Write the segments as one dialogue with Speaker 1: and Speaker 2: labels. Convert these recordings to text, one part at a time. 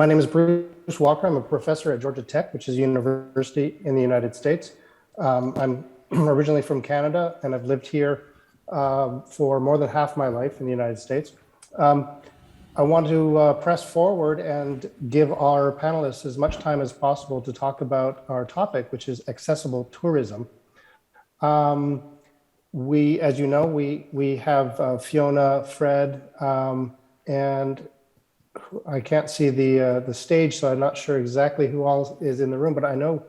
Speaker 1: My name is Bruce Walker. I'm a professor at Georgia Tech, which is a university in the United States. I'm originally from Canada, and I've lived here for more than half my life in the United States. I want to press forward and give our panelists as much time as possible to talk about our topic, which is accessible tourism. As you know, we have Fiona, Fred, and I can't see the stage, so I'm not sure exactly who all is in the room, but I know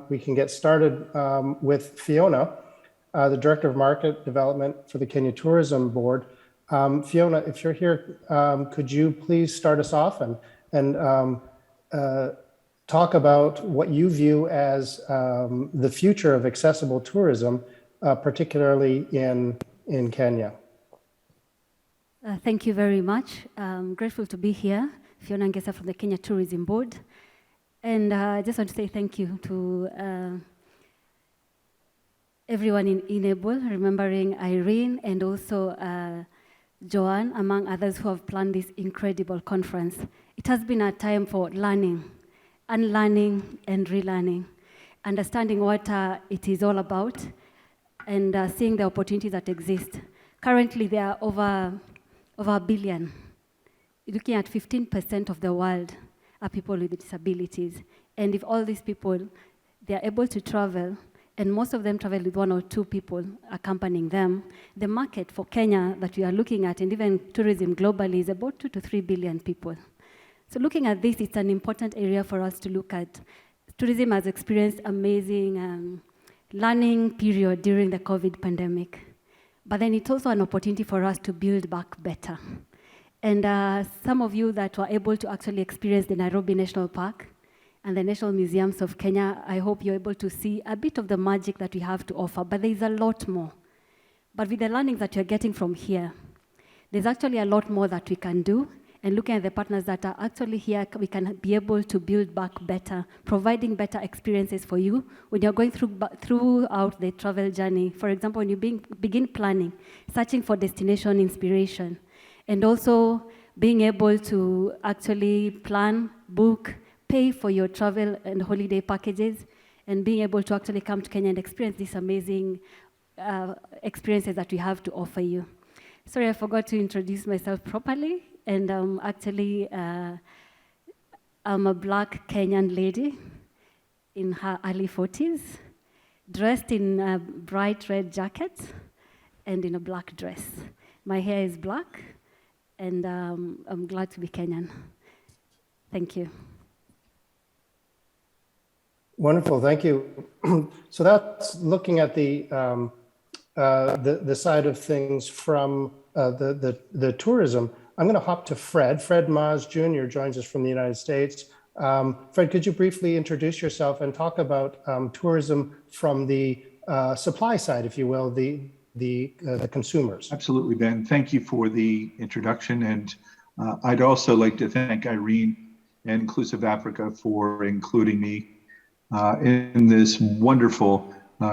Speaker 1: we can get started with Fiona, the Director of Market Development for the Kenya Tourism Board. Fiona, if you're here, could you please start us off and talk about what you view as the future of accessible tourism, particularly in Kenya?
Speaker 2: Thank you very much. I'm grateful to be here. Fiona Ngesa from the Kenya Tourism Board. And I just want to say thank you to everyone in Enable, remembering Irene and also Joanne, among others who have planned this incredible conference. It has been a time for learning, unlearning and relearning, understanding what it is all about and seeing the opportunities that exist. Currently, there are over a billion. Looking at 15% of the world are people with disabilities. And if all these people, they're able to travel, and most of them travel with one or two people accompanying them, the market for Kenya that we are looking at, and even tourism globally, is about 2 to 3 billion people. So looking at this, it's an important area for us to look at. Tourism has experienced amazing learning period during the COVID pandemic. But then it's also an opportunity for us to build back better. And some of you that were able to actually experience the Nairobi National Park and the National Museums of Kenya, I hope you're able to see a bit of the magic that we have to offer, but there's a lot more. But with the learnings that you're getting from here, there's actually a lot more that we can do. And looking at the partners that are actually here, we can be able to build back better, providing better experiences for you when you're going throughout the travel journey. For example, when you begin planning, searching for destination inspiration, and also being able to actually plan, book, pay for your travel and holiday packages, and being able to actually come to Kenya and experience these amazing experiences that we have to offer you. Sorry, I forgot to introduce myself properly. And actually, I'm a Black Kenyan lady in her early 40s, dressed in a bright red jacket and in a black dress. My hair is black, and I'm glad to be Kenyan. Thank you.
Speaker 1: Wonderful, thank you. So that's looking at the side of things from the tourism. I'm going to hop to Fred. Fred Maahs Jr. joins us from the United States. Fred, could you briefly introduce yourself and talk about tourism from the supply side, if you will, the consumers?
Speaker 3: Absolutely, Ben. Thank you for the introduction. And I'd also like to thank Irene and Inclusive Africa for including me in this wonderful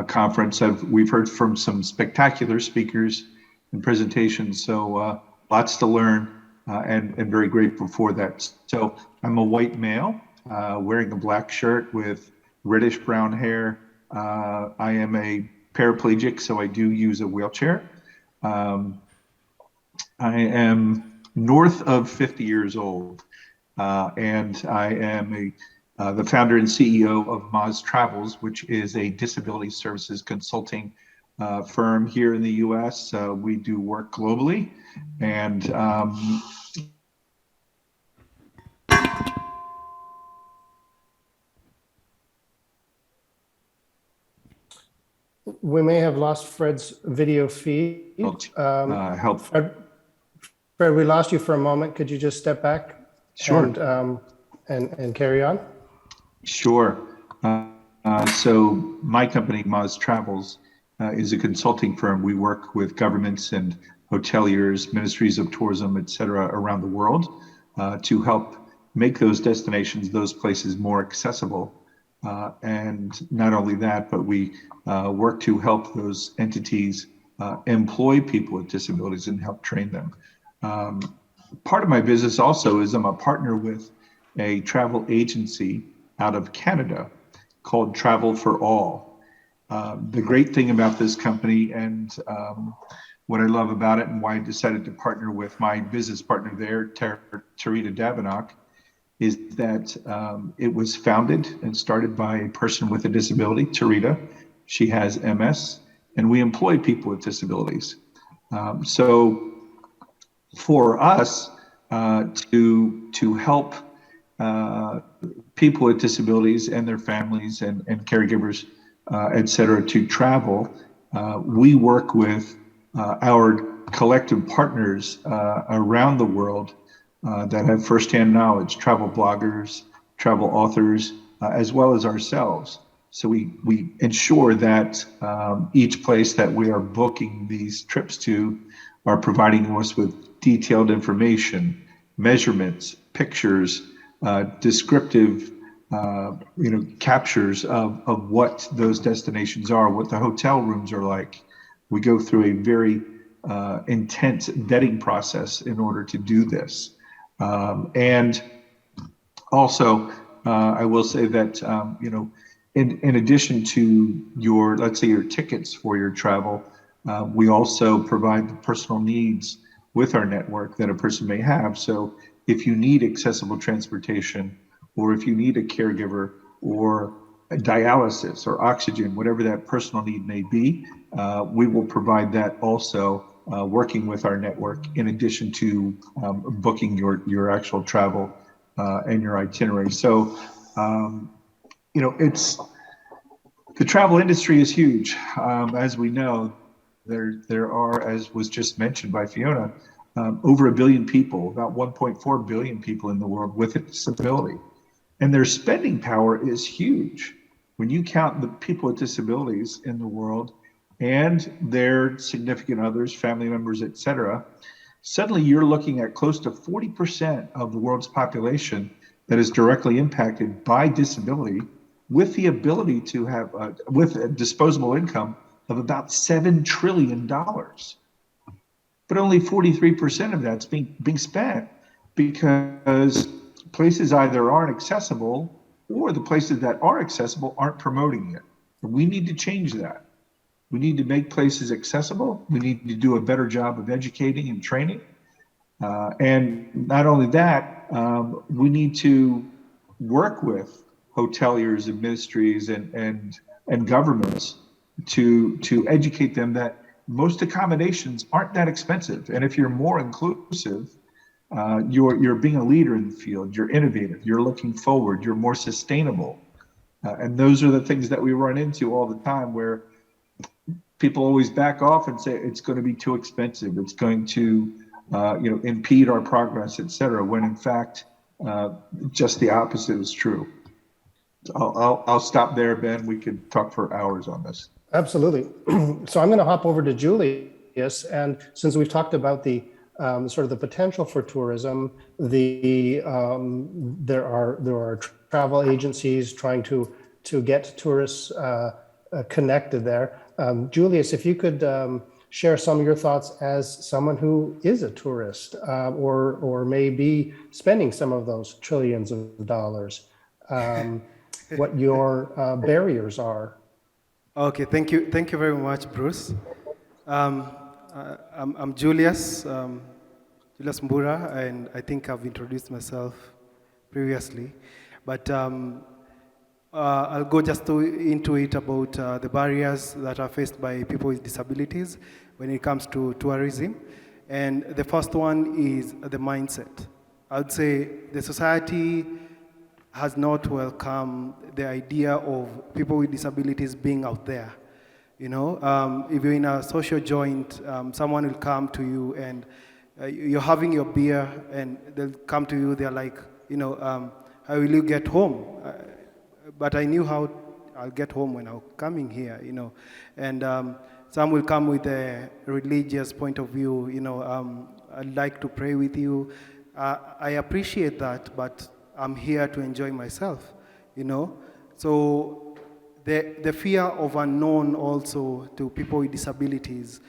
Speaker 3: conference. We've heard from some spectacular speakers and presentations, so lots to learn and very grateful for that. So I'm a white male wearing a black shirt with reddish brown hair. I am a paraplegic, so I do use a wheelchair. I am north of 50 years old, and I am the founder and CEO of Maahs Travels, which is a disability services consulting firm here in the US. We do work globally, and
Speaker 1: we may have lost Fred's video feed.
Speaker 3: Help.
Speaker 1: Fred, we lost you for a moment. Could you just step back?
Speaker 3: Sure.
Speaker 1: And carry on?
Speaker 3: Sure. So my company, Maahs Travels, is a consulting firm. We work with governments and hoteliers, ministries of tourism, et cetera, around the world to help make those destinations, those places more accessible. And not only that, but we work to help those entities employ people with disabilities and help train them. Part of my business also is I'm a partner with a travel agency out of Canada called Travel for All. The great thing about this company and what I love about it and why I decided to partner with my business partner there, Tarita Davenok, is that it was founded and started by a person with a disability, Tarita. She has MS, and we employ people with disabilities. So for us to help people with disabilities and their families and caregivers, et cetera, to travel, we work with our collective partners around the world that have firsthand knowledge, travel bloggers, travel authors, as well as ourselves. So we ensure that each place that we are booking these trips to are providing us with detailed information, measurements, pictures, descriptive captures of what those destinations are, what the hotel rooms are like. We go through a very intense vetting process in order to do this. And also, I will say that, in addition to your, let's say, your tickets for your travel, we also provide the personal needs with our network that a person may have. So if you need accessible transportation, or if you need a caregiver, or a dialysis or oxygen, whatever that personal need may be, we will provide that also, working with our network in addition to booking your actual travel and your itinerary. So, it's the travel industry is huge. As we know, there are, as was just mentioned by Fiona, over 1 billion people, about 1.4 billion people in the world with a disability. And their spending power is huge. When you count the people with disabilities in the world and their significant others, family members, et cetera, suddenly you're looking at close to 40% of the world's population that is directly impacted by disability, with the ability to have, with a disposable income of about $7 trillion. But only 43% of that's being spent because places either aren't accessible, or the places that are accessible aren't promoting it. We need to change that. We need to make places accessible. We need to do a better job of educating and training. And not only that, we need to work with hoteliers and ministries and governments to educate them that most accommodations aren't that expensive. And if you're more inclusive, you're being a leader in the field, you're innovative, you're looking forward, you're more sustainable. And those are the things that we run into all the time, where people always back off and say it's going to be too expensive, it's going to impede our progress, et cetera, when in fact, just the opposite is true. I'll stop there, Ben. We could talk for hours on this. Absolutely.
Speaker 1: So I'm going to hop over to Julius, and since we've talked about the sort of the potential for tourism, there are travel agencies trying to get tourists connected there. Julius, if you could share some of your thoughts as someone who is a tourist, or may be spending some of those trillions of dollars, what your barriers are.
Speaker 4: Okay, thank you very much, Bruce. I'm Julius Mbura, and I think I've introduced myself previously, but I'll go just into it about the barriers that are faced by people with disabilities when it comes to tourism. And the first one is the mindset. I would say the society has not welcomed the idea of people with disabilities being out there. If you're in a social joint, someone will come to you and you're having your beer and they'll come to you, they're like, how will you get home? But I knew how I'll get home when I'm coming here, And some will come with a religious point of view, I'd like to pray with you. I appreciate that, but I'm here to enjoy myself, So the fear of unknown also to people with disabilities,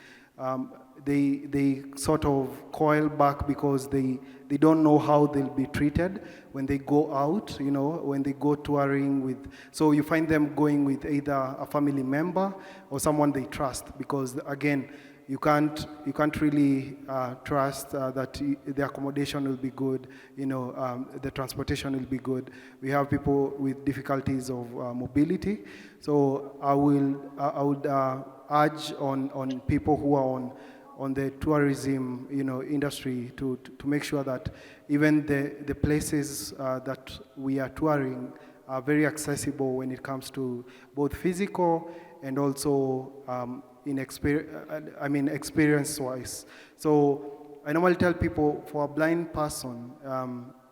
Speaker 4: they sort of coil back because they don't know how they'll be treated when they go out, when they go touring with. So you find them going with either a family member or someone they trust, because again, you can't really trust that the accommodation will be good, the transportation will be good. We have people with difficulties of mobility, so I would urge on people who are on the tourism industry to make sure that even the places that we are touring are very accessible when it comes to both physical and also experience-wise. So I normally tell people, for a blind person,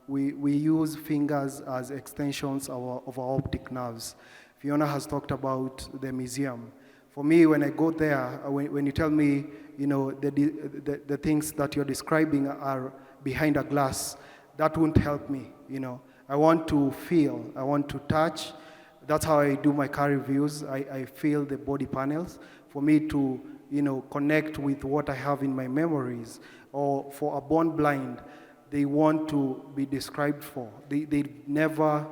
Speaker 4: we use fingers as extensions of our optic nerves. Fiona has talked about the museum. For me, when I go there, when you tell me, the things that you're describing are behind a glass, that won't help me. I want to feel, I want to touch. That's how I do my car reviews. I feel the body panels for me to, connect with what I have in my memories. Or for a born blind, they want to be described for. They've never,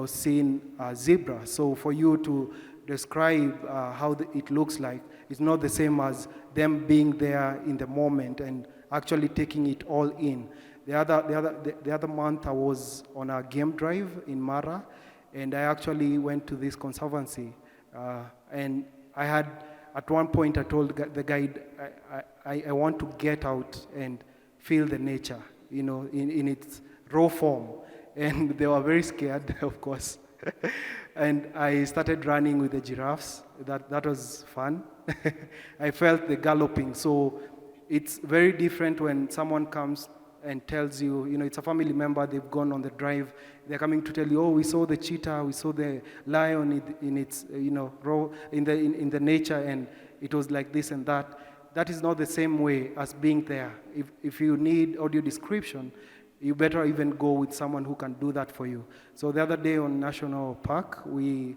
Speaker 4: seen a zebra. So for you to describe how it looks like, it's not the same as them being there in the moment and actually taking it all in. The other month, I was on a game drive in Mara, and I actually went to this conservancy, and I had, at one point, I told the guide, I want to get out and feel the nature, in its raw form. And they were very scared, of course. And I started running with the giraffes. That was fun. I felt the galloping. So it's very different when someone comes and tells you, it's a family member, they've gone on the drive, they're coming to tell you, oh, we saw the cheetah, we saw the lion in its, raw, in the nature, and it was like this and that. That is not the same way as being there. If you need audio description, you better even go with someone who can do that for you. So the other day on National Park, the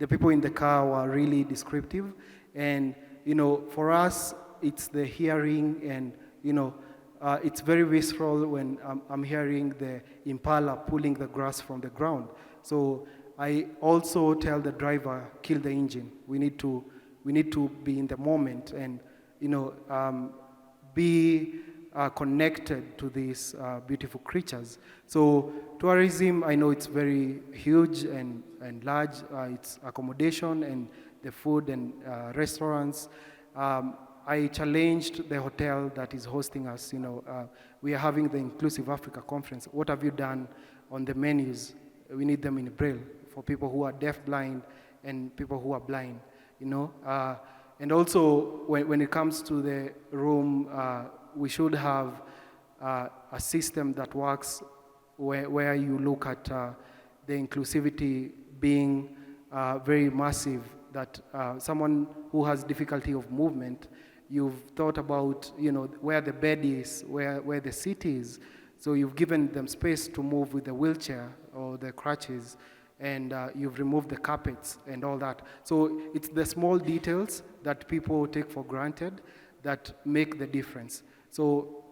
Speaker 4: people in the car were really descriptive, and for us, it's the hearing, and it's very visceral when I'm hearing the impala pulling the grass from the ground. So I also tell the driver, kill the engine. We need to be in the moment and be connected to these beautiful creatures. So tourism, I know it's very huge and large. It's accommodation and the food and restaurants. I challenged the hotel that is hosting us. We are having the Inclusive Africa Conference. What have you done on the menus? We need them in Braille for people who are deaf, blind, and people who are blind. And also when it comes to the room, we should have a system that works where you look at the inclusivity being very massive, that someone who has difficulty of movement, you've thought about where the bed is, where the seat is, so you've given them space to move with the wheelchair or the crutches, and you've removed the carpets and all that. So it's the small details that people take for granted that make the difference. So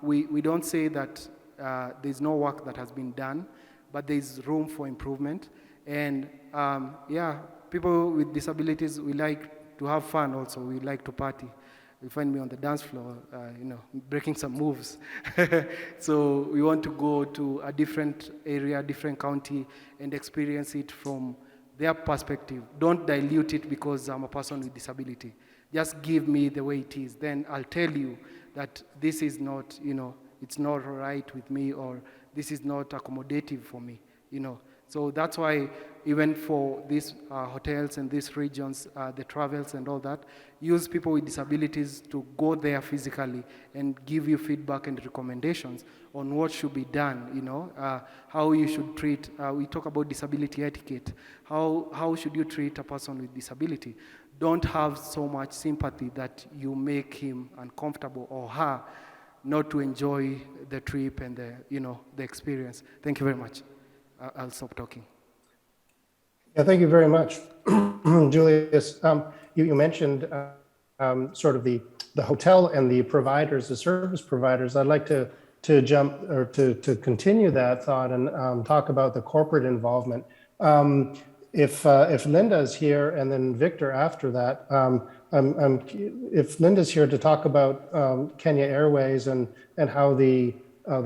Speaker 4: we don't say that there's no work that has been done, but there's room for improvement. And people with disabilities, we like to have fun also. We like to party. You find me on the dance floor, breaking some moves. So we want to go to a different area, different county, and experience it from their perspective. Don't dilute it because I'm a person with disability. Just give me the way it is. Then I'll tell you that this is not, it's not right with me, or this is not accommodative for me, So that's why even for these hotels and these regions, the travels and all that, use people with disabilities to go there physically and give you feedback and recommendations on what should be done, how you should treat, we talk about disability etiquette, how should you treat a person with disability? Don't have so much sympathy that you make him uncomfortable or her not to enjoy the trip and the experience. Thank you very much. I'll stop talking.
Speaker 1: Yeah, thank you very much, Julius. You mentioned sort of the hotel and the providers, the service providers, I'd like to jump or to continue that thought and talk about the corporate involvement. If Linda is here and then Victor after that, if Linda's here to talk about Kenya Airways and how the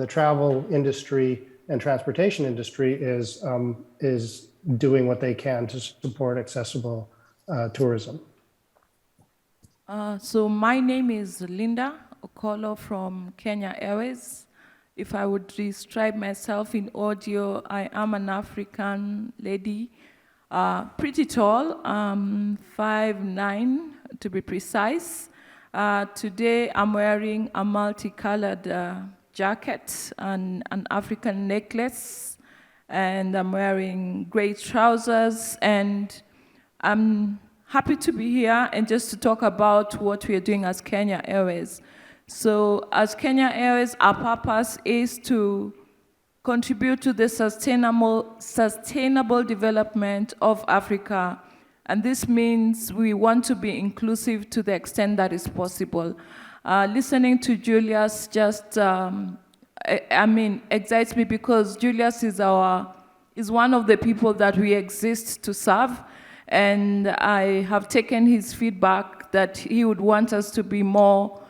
Speaker 1: travel industry and transportation industry is doing what they can to support accessible tourism.
Speaker 5: So my name is Linda Okolo from Kenya Airways. If I would describe myself in audio, I am an African lady, pretty tall, 5'9" to be precise. Today I'm wearing a multicolored jacket and an African necklace, and I'm wearing gray trousers, and I'm happy to be here and just to talk about what we are doing as Kenya Airways. So as Kenya Airways, our purpose is to contribute to the sustainable development of Africa. And this means we want to be inclusive to the extent that is possible. Listening to Julius just, excites me, because Julius is one of the people that we exist to serve. And I have taken his feedback that he would want us to be more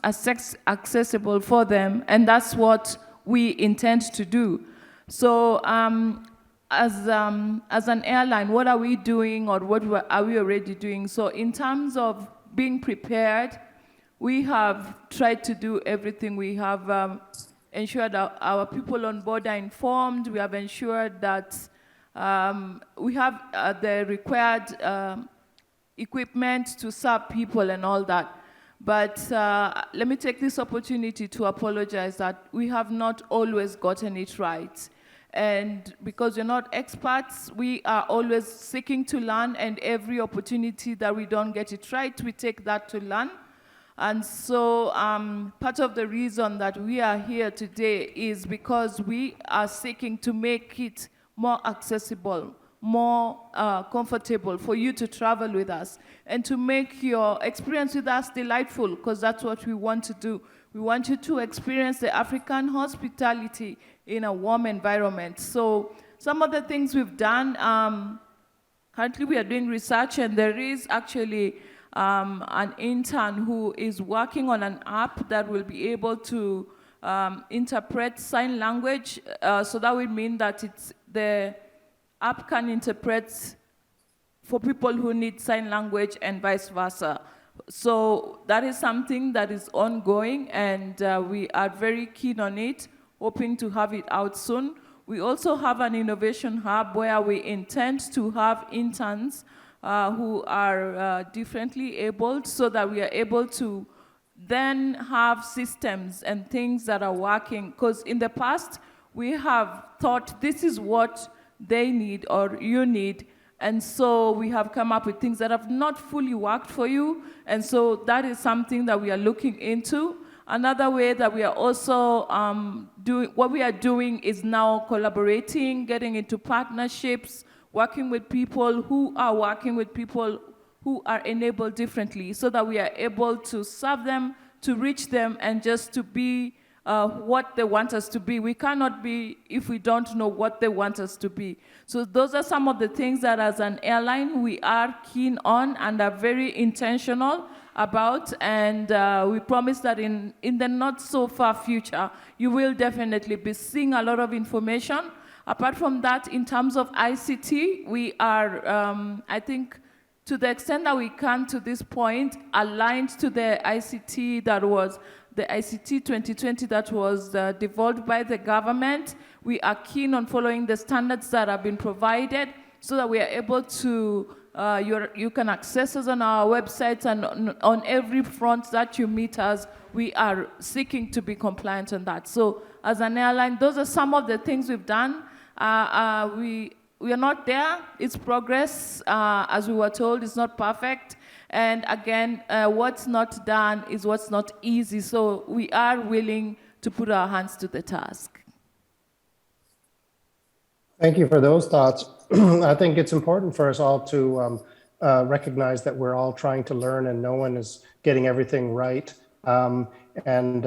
Speaker 5: accessible for them, and that's what we intend to do. So as an airline, what are we doing, or what are we already doing? So in terms of being prepared, we have tried to do everything. We have ensured that our people on board are informed. We have ensured that we have the required equipment to serve people and all that. But let me take this opportunity to apologize that we have not always gotten it right. And because we're not experts, we are always seeking to learn, and every opportunity that we don't get it right, we take that to learn. And so part of the reason that we are here today is because we are seeking to make it more accessible, more comfortable for you to travel with us, and to make your experience with us delightful, because that's what we want to do. We want you to experience the African hospitality in a warm environment. So some of the things we've done, currently we are doing research, and there is actually an intern who is working on an app that will be able to interpret sign language. So that would mean that the app can interpret for people who need sign language and vice versa. So that is something that is ongoing, and we are very keen on it, hoping to have it out soon. We also have an innovation hub where we intend to have interns who are differently abled, so that we are able to then have systems and things that are working. Because in the past, we have thought this is what they need or you need, and so we have come up with things that have not fully worked for you, and so that is something that we are looking into. Another way that we are also what we are doing is now collaborating, getting into partnerships, working with people who are working with people who are enabled differently, so that we are able to serve them, to reach them, and just to be what they want us to be. We cannot be if we don't know what they want us to be. So those are some of the things that as an airline we are keen on and are very intentional about, and we promise that in the not so far future, you will definitely be seeing a lot of information. Apart from that, in terms of ICT, we are, I think, to the extent that we can to this point, aligned to the ICT that was the ICT 2020 that was devolved by the government. We are keen on following the standards that have been provided, so that we are able to, you can access us on our websites, and on every front that you meet us, we are seeking to be compliant on that. So as an airline, those are some of the things we've done. We are not there, it's progress. As we were told, it's not perfect. And again, what's not done is what's not easy. So we are willing to put our hands to the task.
Speaker 1: Thank you for those thoughts. I think it's important for us all to recognize that we're all trying to learn and no one is getting everything right. And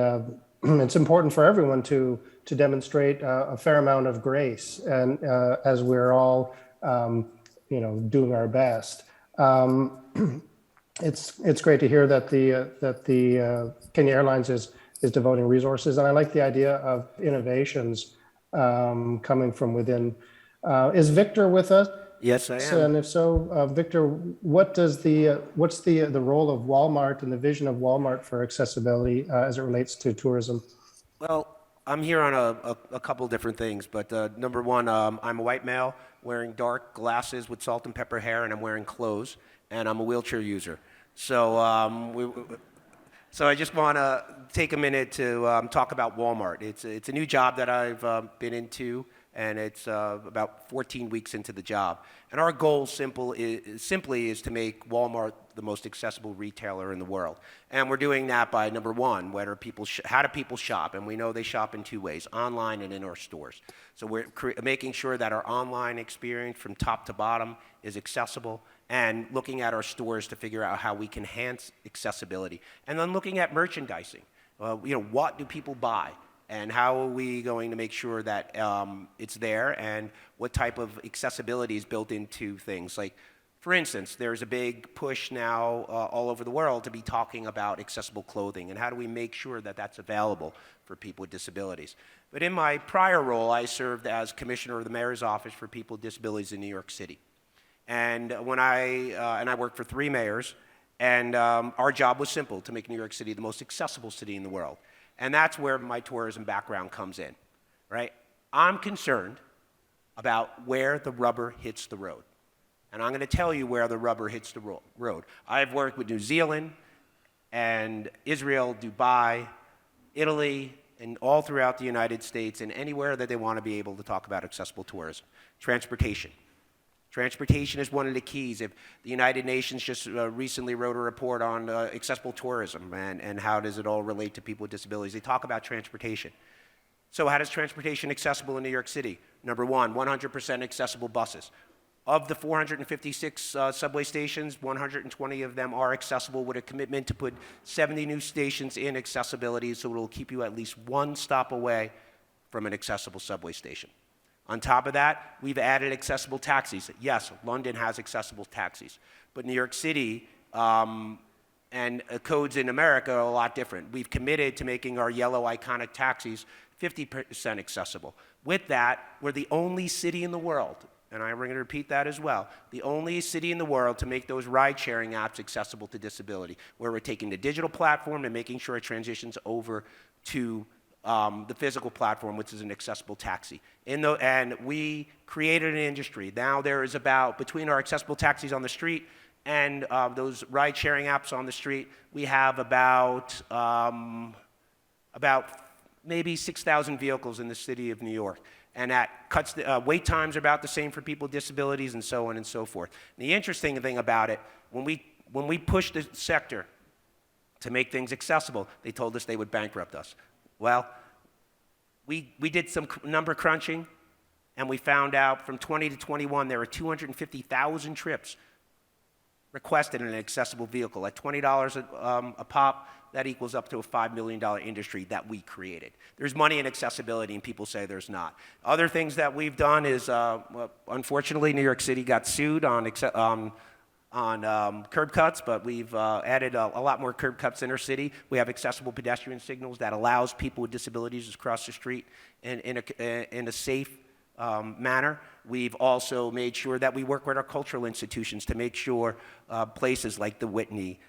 Speaker 1: it's important for everyone to demonstrate a fair amount of grace, and as we're all, doing our best. It's great to hear that the Kenya Airlines is devoting resources, and I like the idea of innovations coming from within. Is Victor with us?
Speaker 6: Yes, I am.
Speaker 1: And if so, Victor, what's the role of Walmart and the vision of Walmart for accessibility as it relates to tourism?
Speaker 6: Well, I'm here on a couple different things, but number one, I'm a white male wearing dark glasses with salt and pepper hair, and I'm wearing clothes, and I'm a wheelchair user. So, so I just want to take a minute to talk about Walmart. It's a new job that I've been into, and it's about 14 weeks into the job. And our goal simply is to make Walmart the most accessible retailer in the world. And we're doing that by, number one, how do people shop? And we know they shop in two ways, online and in our stores. So we're making sure that our online experience from top to bottom is accessible, and looking at our stores to figure out how we can enhance accessibility. And then looking at merchandising. What do people buy? And how are we going to make sure that it's there, and what type of accessibility is built into things? Like, for instance, there's a big push now all over the world to be talking about accessible clothing, and how do we make sure that that's available for people with disabilities? But in my prior role, I served as commissioner of the mayor's office for people with disabilities in New York City. And I worked for 3 mayors, and our job was simple: to make New York City the most accessible city in the world. And that's where my tourism background comes in, right? I'm concerned about where the rubber hits the road. And I'm going to tell you where the rubber hits the road. I've worked with New Zealand and Israel, Dubai, Italy, and all throughout the United States, and anywhere that they want to be able to talk about accessible tourism. Transportation. Transportation is one of the keys. If the United Nations just recently wrote a report on accessible tourism and how does it all relate to people with disabilities, they talk about transportation. So how does transportation accessible in New York City? Number one, 100% accessible buses. Of the 456 subway stations, 120 of them are accessible, with a commitment to put 70 new stations in accessibility, so it'll keep you at least one stop away from an accessible subway station. On top of that, we've added accessible taxis. Yes, London has accessible taxis, but New York City and codes in America are a lot different. We've committed to making our yellow iconic taxis 50% accessible. With that, we're the only city in the world, and I'm going to repeat that as well, the only city in the world to make those ride-sharing apps accessible to disability, where we're taking the digital platform and making sure it transitions over to the physical platform, which is an accessible taxi. And we created an industry. Now there is between our accessible taxis on the street and those ride-sharing apps on the street, we have about maybe 6,000 vehicles in the city of New York. And that cuts wait times are about the same for people with disabilities, and so on and so forth. And the interesting thing about it, when we pushed the sector to make things accessible, they told us they would bankrupt us. Well, we did some number crunching, and we found out from 20 to 21 there were 250,000 trips requested in an accessible vehicle. At $20 a pop, that equals up to a $5 million industry that we created. There's money in accessibility, and people say there's not. Other things that we've done is, unfortunately, New York City got sued on curb cuts, but we've added a lot more curb cuts in our city. We have accessible pedestrian signals that allows people with disabilities to cross the street in a safe manner. We've also made sure that we work with our cultural institutions to make sure places like the Whitney,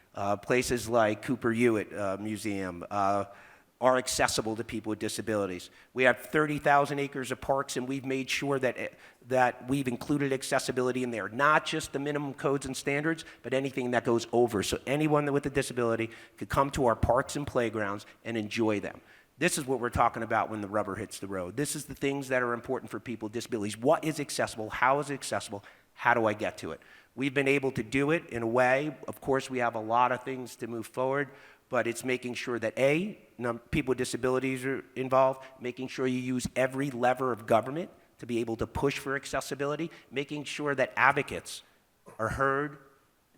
Speaker 6: places like Cooper Hewitt Museum are accessible to people with disabilities. We have 30,000 acres of parks, and we've made sure that we've included accessibility in there, not just the minimum codes and standards, but anything that goes over. So anyone with a disability could come to our parks and playgrounds and enjoy them. This is what we're talking about when the rubber hits the road. This is the things that are important for people with disabilities. What is accessible? How is it accessible? How do I get to it? We've been able to do it in a way. Of course, we have a lot of things to move forward, but it's making sure that people with disabilities are involved, making sure you use every lever of government to be able to push for accessibility, making sure that advocates are heard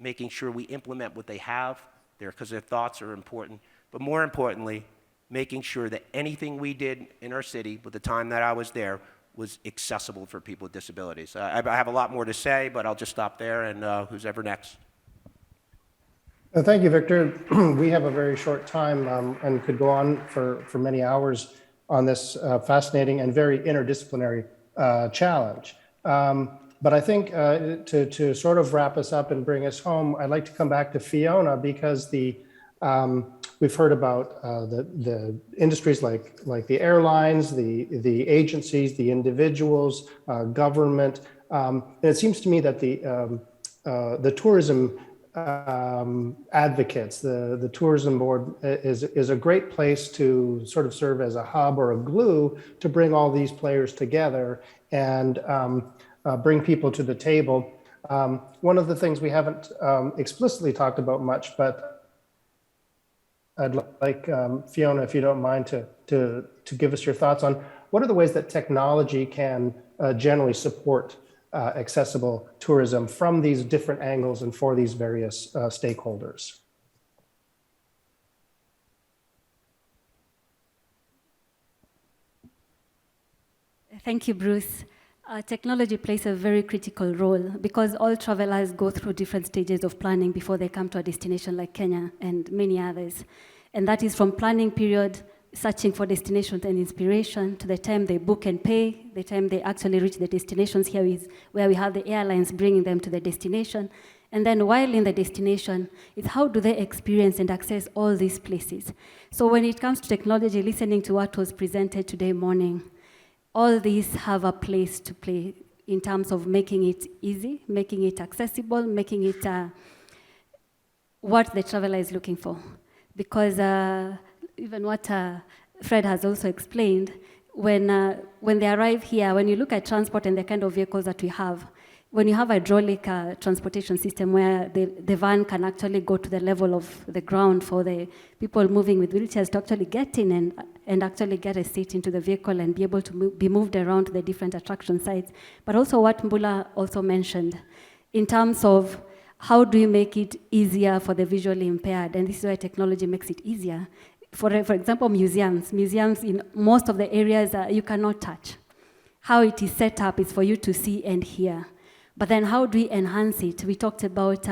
Speaker 6: making sure we implement what they have there, because their thoughts are important. But more importantly, making sure that anything we did in our city with the time that I was there was accessible for people with disabilities. I have a lot more to say, but I'll just stop there, and who's ever next?
Speaker 1: Thank you, Victor. We have a very short time and could go on for many hours on this fascinating and very interdisciplinary challenge. But I think to sort of wrap us up and bring us home, I'd like to come back to Fiona, because we've heard about the industries like the airlines, the agencies, the individuals, government. And it seems to me that the tourism advocates, the tourism board is a great place to sort of serve as a hub or a glue to bring all these players together and bring people to the table. One of the things we haven't explicitly talked about much, but I'd like Fiona, if you don't mind, to give us your thoughts on what are the ways that technology can generally support accessible tourism from these different angles and for these various stakeholders.
Speaker 2: Thank you, Bruce. Technology plays a very critical role because all travelers go through different stages of planning before they come to a destination like Kenya and many others. And that is from planning period, searching for destinations and inspiration, to the time they book and pay, the time they actually reach the destinations. Here is where we have the airlines bringing them to the destination. And then while in the destination, it's how do they experience and access all these places. So when it comes to technology, listening to what was presented today morning, all these have a place to play in terms of making it easy, making it accessible, making it what the traveler is looking for. Because even what Fred has also explained, when they arrive here, when you look at transport and the kind of vehicles that we have, when you have a hydraulic transportation system where the van can actually go to the level of the ground for the people moving with wheelchairs to actually get in and actually get a seat into the vehicle and be able to be moved around to the different attraction sites. But also what Mbula also mentioned, in terms of how do you make it easier for the visually impaired? And this is why technology makes it easier. For example, museums in most of the areas you cannot touch. How it is set up is for you to see and hear. But then how do we enhance it? We talked about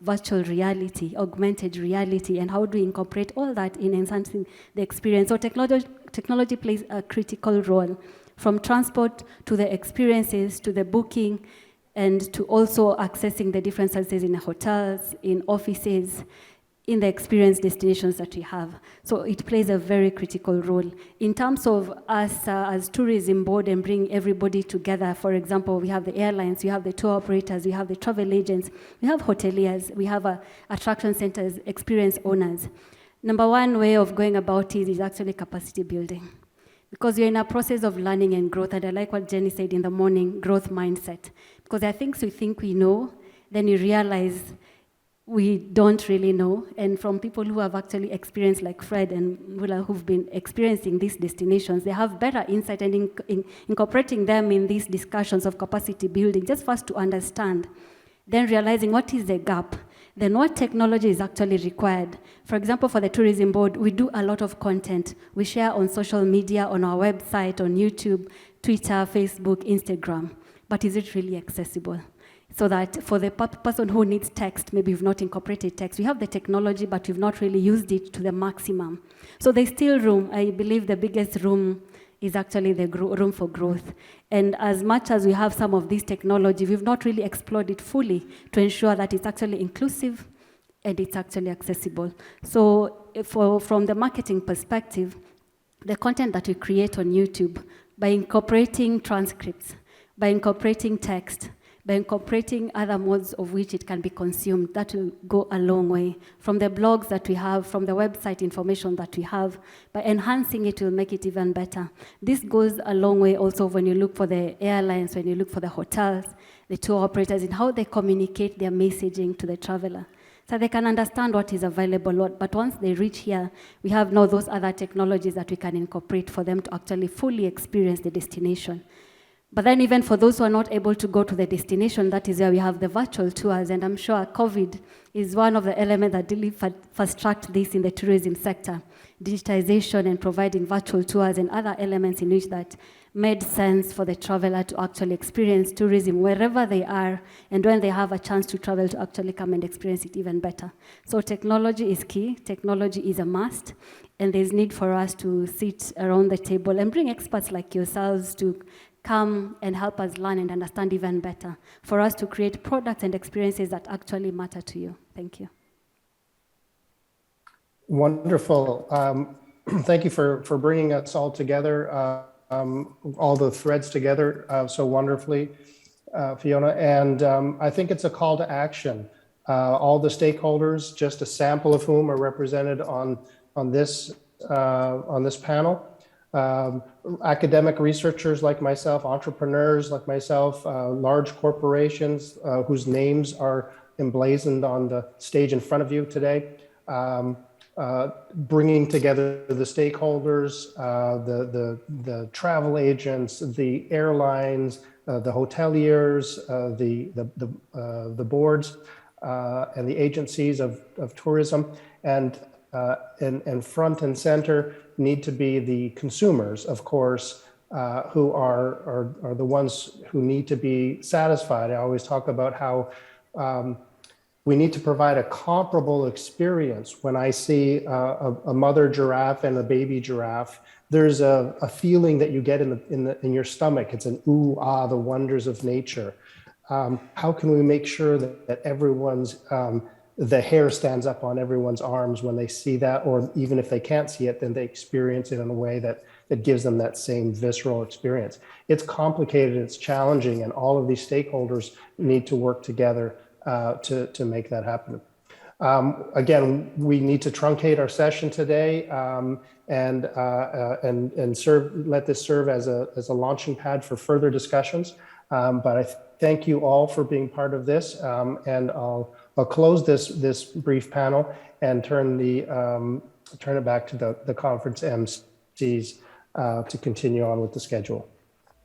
Speaker 2: virtual reality, augmented reality, and how do we incorporate all that in enhancing the experience? So technology plays a critical role, from transport to the experiences, to the booking, and to also accessing the different services in hotels, in offices, in the experience destinations that we have. So it plays a very critical role. In terms of us as tourism board and bring everybody together, for example, we have the airlines, we have the tour operators, we have the travel agents, we have hoteliers, we have attraction centers, experience owners. Number one way of going about it is actually capacity building. Because you're in a process of learning and growth, and I like what Jenny said in the morning, growth mindset. Because there are things we think we know, then you realize we don't really know. And from people who have actually experienced, like Fred and Mula, who've been experiencing these destinations, they have better insight, and incorporating them in these discussions of capacity building, just first to understand, then realizing what is the gap, then what technology is actually required. For example, for the tourism board, we do a lot of content. We share on social media, on our website, on YouTube, Twitter, Facebook, Instagram. But is it really accessible? So that for the person who needs text, maybe we've not incorporated text. We have the technology, but we've not really used it to the maximum. So there's still room. I believe the biggest room is actually the room for growth. And as much as we have some of this technology, we've not really explored it fully to ensure that it's actually inclusive and it's actually accessible. So from the marketing perspective, the content that we create on YouTube, by incorporating transcripts, by incorporating text, by incorporating other modes of which it can be consumed, that will go a long way. From the blogs that we have, from the website information that we have, by enhancing it will make it even better. This goes a long way also when you look for the airlines, when you look for the hotels, the tour operators, in how they communicate their messaging to the traveler. So they can understand what is available, but once they reach here, we have now those other technologies that we can incorporate for them to actually fully experience the destination. But then even for those who are not able to go to the destination, that is where we have the virtual tours. And I'm sure COVID is one of the elements that really fast-tracked this in the tourism sector. Digitization and providing virtual tours and other elements in which that made sense for the traveler to actually experience tourism wherever they are, and when they have a chance to travel, to actually come and experience it even better. So technology is key, technology is a must, and there's need for us to sit around the table and bring experts like yourselves to come and help us learn and understand even better, for us to create products and experiences that actually matter to you. Thank you.
Speaker 1: Wonderful. Thank you for bringing us all together, all the threads together so wonderfully, Fiona. And I think it's a call to action. All the stakeholders, just a sample of whom are represented on this panel. Academic researchers like myself, entrepreneurs like myself, large corporations whose names are emblazoned on the stage in front of you today, bringing together the stakeholders, the travel agents, the airlines, the hoteliers, the boards, and the agencies of tourism, and front and center need to be the consumers, of course, who are the ones who need to be satisfied. I always talk about how we need to provide a comparable experience. When I see a mother giraffe and a baby giraffe, there's a feeling that you get in your stomach. It's an ooh, ah, the wonders of nature. How can we make sure that everyone's the hair stands up on everyone's arms when they see that, or even if they can't see it, then they experience it in a way that gives them that same visceral experience. It's complicated, it's challenging, and all of these stakeholders need to work together to make that happen. Again, we need to truncate our session today and let this serve as a launching pad for further discussions. But I thank you all for being part of this, and I'll close this brief panel and turn it back to the conference MCs to continue on with the schedule.